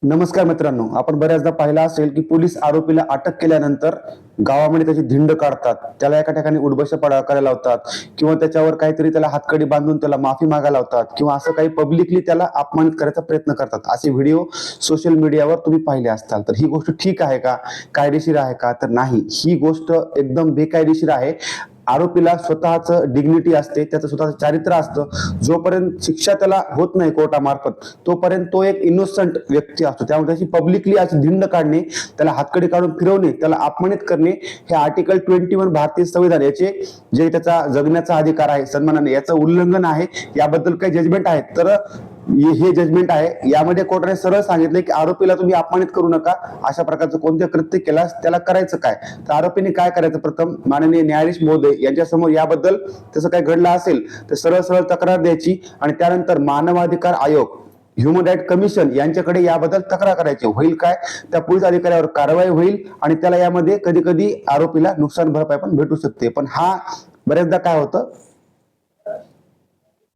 नमस्कार मित्रांनो, आपण बऱ्याचदा पाहिलं असेल की पोलीस आरोपीला अटक केल्यानंतर गावामध्ये त्याची धिंड काढतात, त्याला एका ठिकाणी उठबशा करायला लावतात किंवा त्याच्यावर काहीतरी त्याला हातकडी बांधून त्याला माफी मागायला लावतात किंवा असं काही पब्लिकली त्याला अपमानित करायचा प्रयत्न करतात. असे व्हिडिओ सोशल मीडियावर तुम्ही पाहिले असताल. तर ही गोष्ट ठीक आहे का, कायदेशीर आहे का? तर नाही, ही गोष्ट एकदम बेकायदेशीर आहे. आरोपीला स्वतःचं डिग्निटी असते, त्याचं स्वतःचं चारित्र्य असतं. जोपर्यंत शिक्षा त्याला होत नाही कोर्टामार्फत, तोपर्यंत तो एक इनोसंट व्यक्ती असतो. त्यामुळे त्याची पब्लिकली अशी धिंड काढणे, त्याला हातकडी काढून फिरवणे, त्याला अपमानित करणे, हे आर्टिकल 21 भारतीय संविधान याचे जे त्याचा जगण्याचा अधिकार आहे सन्मानाने, याचं उल्लंघन आहे. याबद्दल काही जजमेंट आहेत, तर हे जजमेंट आहे. यामध्ये कोर्टाने सरळ सांगितले की आरोपीला तुम्ही अपमानित करू नका. अशा प्रकारचं कोणते कृत्य केल्यास त्याला करायचं काय? तर आरोपीने काय करायचं? प्रथम माननीय न्यायाधीश महोदय यांच्यासमोर याबद्दल तसं काही घडलं असेल तर सरळ सरळ तक्रार द्यायची आणि त्यानंतर मानवाधिकार आयोग, ह्युमन राईट कमिशन यांच्याकडे याबद्दल तक्रार करायची. होईल काय? त्या पोलीस अधिकाऱ्यावर कारवाई होईल आणि त्याला यामध्ये कधी कधी आरोपीला नुकसान भरपाई पण भेटू शकते. पण हा बऱ्याचदा काय होतं,